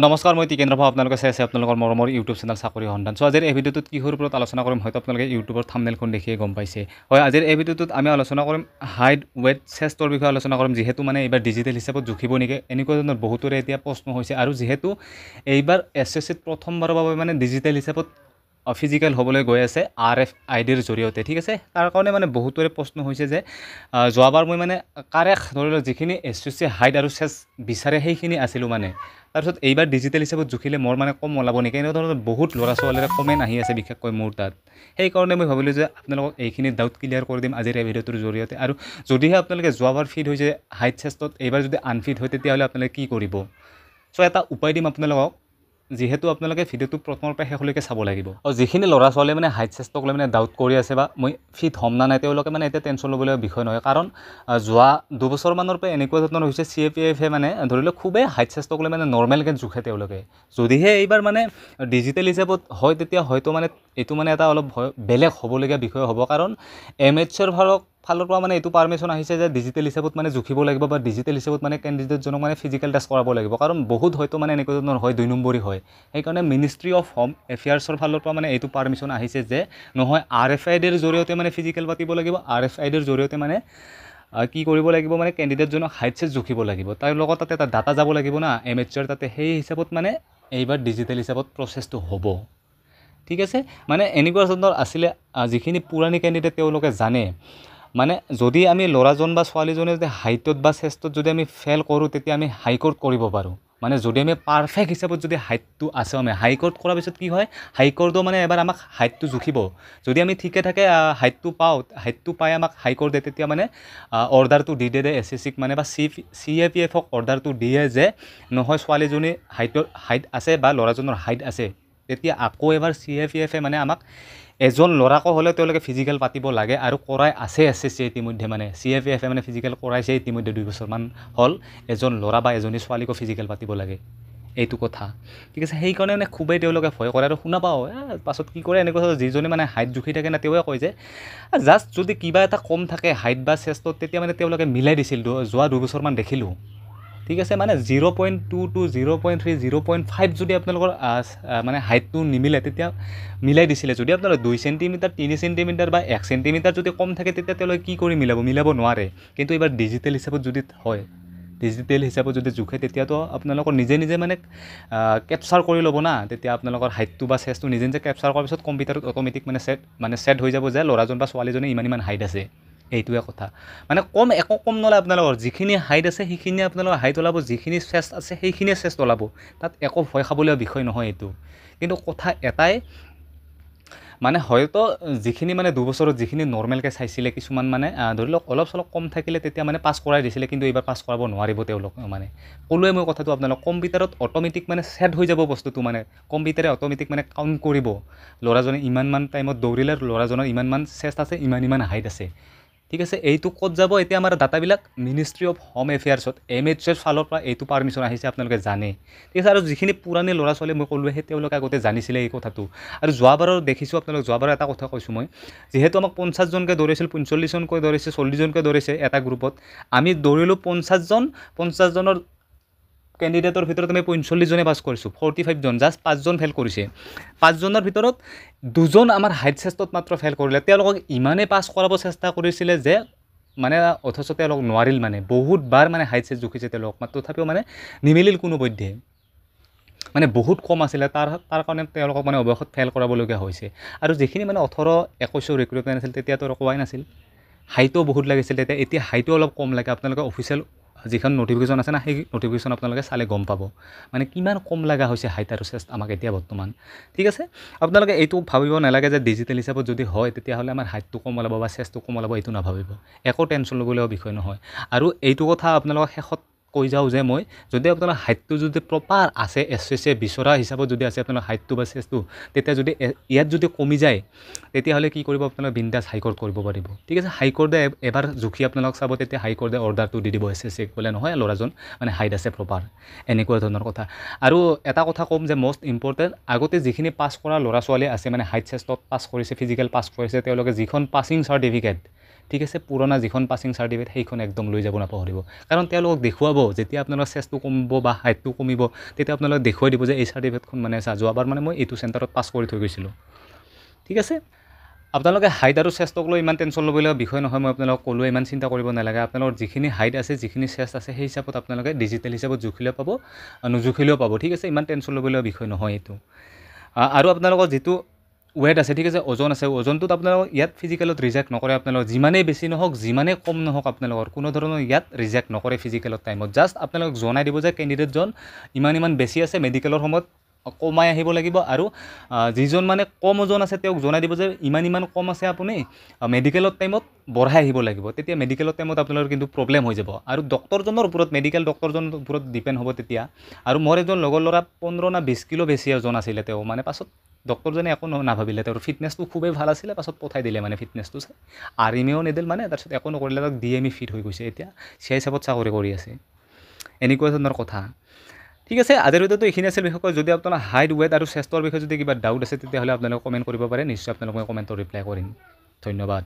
নমস্কাৰ মই টিকেন্দ্ৰ ভাও আপোনালোকে চাই আছে আপোনালোকৰ মৰমৰ ইউটিউব চেনেল চাকৰি সন্ধান। আজিৰ এই ভিডিঅ'টোত কিহৰ ওপৰত আলোচনা কৰিম হয়তো আপোনালোকে ইউটিউবৰ থাম্বনেইলখন দেখিয়ে গম পাইছে। হয়, আজিৰ এই ভিডিঅ'টোত আমি আলোচনা কৰিম হাইট ৱেট চেষ্টৰ বিষয়ে আলোচনা কৰিম। যিহেতু মানে এইবাৰ ডিজিটেল হিচাপত জুখিব নেকি এনেকুৱা ধৰণৰ বহুতৰে এতিয়া প্ৰশ্ন হৈছে, আৰু যিহেতু এইবাৰ SSCত প্ৰথমবাৰৰ বাবে মানে ডিজিটেল হিচাপত ফিজিকেল হ'বলৈ গৈ আছে RFIDৰ জৰিয়তে। ঠিক আছে, তাৰ কাৰণে মানে বহুতৰে প্ৰশ্ন হৈছে যে যোৱাবাৰ মই মানে কাৰেক্ট ধৰি লওক যিখিনি SSC হাইট আৰু চেষ্ট বিচাৰে সেইখিনি আছিলোঁ মানে, তাৰপিছত এইবাৰ ডিজিটেল হিচাপত জুখিলে মোৰ মানে কম ওলাব নেকি, এনেকুৱা ধৰণৰ বহুত ল'ৰা ছোৱালীৰে কমেণ্ট আহি আছে বিশেষকৈ মোৰ তাত। সেইকাৰণে মই ভাবিলোঁ যে আপোনালোকক এইখিনি ডাউট ক্লিয়াৰ কৰি দিম আজিৰ এই ভিডিঅ'টোৰ জৰিয়তে। আৰু যদিহে আপোনালোকে যোৱাবাৰ ফিট হৈছে হাইট চেষ্টত, এইবাৰ যদি আনফিট হয় তেতিয়াহ'লে আপোনালোকে কি কৰিব। এটা উপায় দিম আপোনালোকক, যিহেতু আপোনালোকে ভিডিঅ'টো প্ৰথমৰ পৰা শেষলৈকে চাব লাগিব। আৰু যিখিনি ল'ৰা ছোৱালীয়ে মানে হাইট চেষ্টক লৈ মানে ডাউট কৰি আছে বা মই ফিট হ'ম না নাই, তেওঁলোকে মানে এতিয়া টেনশ্যন ল'বলগীয়া বিষয় নহয়। কাৰণ যোৱা দুবছৰমানৰ পৰা এনেকুৱা ধৰণৰ হৈছে CAPFে মানে ধৰি লওক খুবেই হাইট চেষ্টক লৈ মানে নৰ্মেলকৈ জোখে তেওঁলোকে। যদিহে এইবাৰ মানে ডিজিটেল হিচাপত হয় তেতিয়া হয়তো মানে এইটো মানে এটা অলপ বেলেগ হ'বলগীয়া বিষয় হ'ব। কাৰণ MHৰ ফালৰ পৰা মানে এইটো পাৰ্মিশ্যন আহিছে যে ডিজিটেল হিচাপত মানে জুখিব লাগিব বা ডিজিটেল হিচাপত মানে কেণ্ডিডেটজনক মানে ফিজিকেল টেষ্ট কৰাব লাগিব। কাৰণ বহুত হয়তো মানে এনেকুৱা ধৰণৰ হয় 2 নম্বৰী হয়। সেইকাৰণে মিনিষ্ট্ৰী অফ হোম এফেয়াৰ্ছৰ ফালৰ পৰা মানে এইটো পাৰ্মিশ্যন আহিছে যে নহয় RFIDৰ জৰিয়তে মানে ফিজিকেল পাতিব লাগিব, RFIDৰ জৰিয়তে মানে কি কৰিব লাগিব মানে কেণ্ডিডেটজনক হাইট চেষ্ট জুখিব লাগিব। তাৰ লগত তাতে এটা ডাটা যাব লাগিব না MHৰ তাতে, সেই হিচাপত মানে এইবাৰ ডিজিটেল হিচাপত প্ৰচেছটো হ'ব। ঠিক আছে, মানে এনেকুৱা ধৰণৰ আছিলে যিখিনি পুৰণি কেণ্ডিডেট তেওঁলোকে জানে মানে যদি আমি ল'ৰাজন বা ছোৱালীজনে যদি হাইটত বা চেষ্টত যদি আমি ফেইল কৰোঁ তেতিয়া আমি হাইকোৰ্ট কৰিব পাৰোঁ। মানে যদি আমি পাৰফেক্ট হিচাপত যদি হাইটটো আছে, আমি হাইকোৰ্ট কৰাৰ পিছত কি হয়, হাইকোৰ্টও মানে এবাৰ আমাক হাইটটো জুখিব। যদি আমি ঠিকে থাকে হাইটটো পাই আমাক হাইকোৰ্টে তেতিয়া মানে অৰ্ডাৰটো দি দিয়ে SSCক মানে বা CAPFক অৰ্ডাৰটো দিয়ে যে নহয় ছোৱালীজনী হাইট আছে বা ল'ৰাজনৰ হাইট আছে, তেতিয়া আকৌ এবাৰ CAPFে মানে আমাক এজন ল'ৰাকো হ'লেও তেওঁলোকে ফিজিকেল পাতিব লাগে আৰু কৰাই আছে SSC ইতিমধ্যে। মানে CAPFে মানে ফিজিকেল কৰাইছে ইতিমধ্যে 2 বছৰমান হ'ল, এজন ল'ৰা বা এজনী ছোৱালীকো ফিজিকেল পাতিব লাগে এইটো কথা। ঠিক আছে, সেইকাৰণে মানে খুবেই তেওঁলোকে ভয় কৰে। আৰু শুনা পাওঁ পাছত কি কৰে এনেকুৱা যিজনে মানে হাইট জুখি থাকে না তেওঁৱে কয় যে জাষ্ট যদি কিবা এটা কম থাকে হাইট বা চেষ্টত তেতিয়া মানে তেওঁলোকে মিলাই দিছিল। যোৱা 2 বছৰমান দেখিলোঁ। ঠিক আছে, মানে 0.22, 0.3, 0.5 যদি আপোনালোকৰ মানে হাইটটো নিমিলে তেতিয়া মিলাই দিছিলে। যদি আপোনালোকৰ 2 চেণ্টিমিটাৰ 3 চেণ্টিমিটাৰ বা 1 চেণ্টিমিটাৰ যদি কম থাকে তেতিয়া তেওঁলোকে কি কৰি মিলাব নোৱাৰে। কিন্তু এইবাৰ ডিজিটেল হিচাপত যদি হয়, ডিজিটেল হিচাপত যদি জোখে তেতিয়াতো আপোনালোকৰ নিজে নিজে মানে কেপচাৰ কৰি ল'ব না। তেতিয়া আপোনালোকৰ হাইটটো বা চেষ্টটো নিজে নিজে কেপচাৰ কৰাৰ পিছত কম্পিউটাৰত অট'মেটিক মানে ছেট হৈ যাব যে ল'ৰাজন বা ছোৱালীজনী ইমান হাইট আছে। এইটোৱে কথা, মানে একো কম নলয় আপোনালোকৰ যিখিনি হাইট আছে সেইখিনিয়ে আপোনালোকৰ হাইট ওলাব, যিখিনি চেষ্ট আছে সেইখিনিয়ে চেষ্ট ওলাব। তাত একো ভয় খাবলগীয়া বিষয় নহয় এইটো। কিন্তু কথা এটাই মানে হয়তো যিখিনি মানে 2 বছৰত যিখিনি নৰ্মেলকৈ চাইছিলে কিছুমান মানে ধৰি লওক অলপ চলপ কম থাকিলে তেতিয়া মানে পাছ কৰাই দিছিলে, কিন্তু এইবাৰ পাছ কৰাব নোৱাৰিব তেওঁলোক। মানে ক'লোৱে মই কথাটো আপোনালোক, কম্পিউটাৰত অট'মেটিক মানে ছেট হৈ যাব বস্তুটো। মানে কম্পিউটাৰে অট'মেটিক মানে কাউণ্ট কৰিব ল'ৰাজনে ইমানমান টাইমত দৌৰিলে, ল'ৰাজনৰ ইমানমান চেষ্ট আছে, ইমান হাইট আছে। ঠিক আছে, এইটো ক'ত যাব এতিয়া আমাৰ ডাটাবিলাক মিনিষ্ট্ৰী অফ হোম এফেয়াৰ্ছত MHৰ ফালৰ পৰা এইটো পাৰ্মিশ্যন আহিছে আপোনালোকে জানে। ঠিক আছে, আৰু যিখিনি পুৰণি ল'ৰা ছোৱালী মই ক'লোৱে সেই তেওঁলোকে আগতে জানিছিলে এই কথাটো। আৰু যোৱাবাৰৰ দেখিছোঁ আপোনালোক, যোৱাবাৰ এটা কথা কৈছোঁ মই, যিহেতু আমাক 50জনকৈ দৌৰিছিল, 45জনকৈ দৌৰিছে, 40জনকৈ দৌৰিছে এটা গ্ৰুপত, আমি দৌৰিলোঁ 50জনৰ কেণ্ডিডেটৰ ভিতৰত আমি 45জনে পাছ কৰিছোঁ, 45জন, জাষ্ট 5জন ফেইল কৰিছে। 5জনৰ ভিতৰত 2জন আমাৰ হাইট চেষ্টত মাত্ৰ ফেইল কৰিলে। তেওঁলোকক ইমানেই পাছ কৰাব চেষ্টা কৰিছিলে যে মানে অথচ তেওঁলোক নোৱাৰিল। মানে বহুতবাৰ মানে হাইট চেষ্ট জুখিছে তেওঁলোকক, তথাপিও মানে নিমিলিল কোনোপধ্যে। মানে বহুত কম আছিলে, তাৰ কাৰণে তেওঁলোকক মানে অৱশেষত ফেইল কৰাবলগীয়া হৈছে। আৰু যিখিনি মানে 18-21 ৰিক্ৰুটমেণ্ট আছিল তেতিয়াতো আৰু কোৱাই নাছিল, হাইটো বহুত লাগিছিল তেতিয়া। এতিয়া হাইটো অলপ কম লাগে। আপোনালোকে অফিচিয়েল যিখন নটিফিকেশ্যন আছে না সেই নটিফিকেশ্যন আপোনালোকে চালে গম পাব মানে কিমান কম লগা হৈছে হাইট আৰু চেষ্ট আমাক এতিয়া বৰ্তমান। ঠিক আছে, আপোনালোকে এইটো ভাবিব নালাগে যে ডিজিটেল হিচাপত যদি হয় তেতিয়াহ'লে আমাৰ হাইটটো কম ওলাব বা চেষ্টটো কম ওলাব, এইটো নাভাবিব। একো টেনশ্যন ল'বলগীয়া বিষয় নহয়। আৰু এইটো কথা আপোনালোকক শেষত কৈ যাওঁ যে মই, যদি আপোনাৰ হাইটটো যদি প্ৰপাৰ আছে, SSCয়ে বিচৰা হিচাপত যদি আছে আপোনাৰ হাইটটো বা চেষ্টটো, তেতিয়া যদি ইয়াত যদি কমি যায় তেতিয়াহ'লে কি কৰিব, আপোনালোকে বিন্দাছ হাইকোৰ্ট কৰিব পাৰিব। ঠিক আছে, হাইকোৰ্টে এবাৰ জুখি আপোনালোক চাব, তেতিয়া হাইকোৰ্টে অৰ্ডাৰটো দি দিব SSCক বোলে নহয় ল'ৰাজন মানে হাইট আছে প্ৰপাৰ, এনেকুৱা ধৰণৰ কথা। আৰু এটা কথা ক'ম যে মষ্ট ইম্পৰ্টেণ্ট, আগতে যিখিনি পাছ কৰা ল'ৰা ছোৱালী আছে মানে হাইট চেষ্টত পাছ কৰিছে, ফিজিকেল পাছ কৰিছে, তেওঁলোকে যিখন পাছিং চাৰ্টিফিকেট ঠিক আছে পুৰণা যিখন পাছিং চাৰ্টিফিকেট সেইখন একদম লৈ যাব নাপাহৰিব কাৰণ তেওঁলোকক দেখুৱাব যেতিয়া আপোনালোকৰ চেষ্টো কমিব বা হাইটটো কমিব তেতিয়া আপোনালোকে দেখুৱাই দিব যে এই চাৰ্টিফিকেটখন মানে যোৱাবাৰ মানে মই এইটো চেণ্টাৰত পাছ কৰি থৈ গৈছিলোঁ ঠিক আছে আপোনালোকে হাইট আৰু চেষ্টক লৈ ইমান টেনশ্যন ল'বলগীয়া বিষয় নহয় মই আপোনালোকক ক'লোৱে ইমান চিন্তা কৰিব নালাগে আপোনালোকৰ যিখিনি হাইট আছে যিখিনি চেষ্ট আছে সেই হিচাপত আপোনালোকে ডিজিটেল হিচাপত জুখিলেও পাব নুজুখিলেও পাব ঠিক আছে ইমান টেনশ্যন ল'বলগীয়া বিষয় নহয় এইটো আৰু আপোনালোকৰ যিটো ৱেট আছে ঠিক আছে ওজন আছে ওজনটোত আপোনালোকক ইয়াত ফিজিকেলত ৰিজেক্ট নকৰে আপোনালোকৰ যিমানেই বেছি নহওক যিমানেই কম নহওক আপোনালোকৰ কোনো ধৰণৰ ইয়াত ৰিজেক্ট নকৰে ফিজিকেলত টাইমত জাষ্ট আপোনালোকক জনাই দিব যে কেণ্ডিডেটজন ইমান বেছি আছে মেডিকেলৰ সময়ত কমাই আহিব লাগিব আৰু যিজন মানে কম ওজন আছে তেওঁক জনাই দিব যে ইমান কম আছে আপুনি মেডিকেলত টাইমত বঢ়াই আহিব লাগিব তেতিয়া মেডিকেলত টাইমত আপোনালোকৰ কিন্তু প্ৰব্লেম হৈ যাব আৰু ডক্টৰজনৰ ওপৰত মেডিকেল ডক্টৰজনৰ ওপৰত ডিপেণ্ড হ'ব তেতিয়া আৰু মোৰ এজন লগৰ ল'ৰা 15 না 20 কিলো বেছি ওজন আছিলে তেওঁ মানে পাছত ডক্টৰজনে একো নাভাবিলে তেওঁৰ ফিটনেছটো খুবেই ভাল আছিলে পাছত পঠাই দিলে মানে ফিটনেছটো চাই আৰ্মিও নিদিল মানে তাৰপিছত একো নকৰিলে তাক DME ফিট হৈ গৈছে এতিয়া সেই হিচাপত চাকৰি কৰি আছে এনেকুৱা ধৰণৰ কথা ঠিক আছে আজিৰ ভিডিঅ'টো এইখিনি আছিল বিশেষকৈ যদি আপোনাৰ হাইট ৱেট আৰু চেষ্টৰ বিষয়ে যদি কিবা ডাউট আছে তেতিয়াহ'লে আপোনালোকে কমেণ্ট কৰিব পাৰে নিশ্চয় আপোনালোকে কমেণ্টত ৰিপ্লাই কৰিম ধন্যবাদ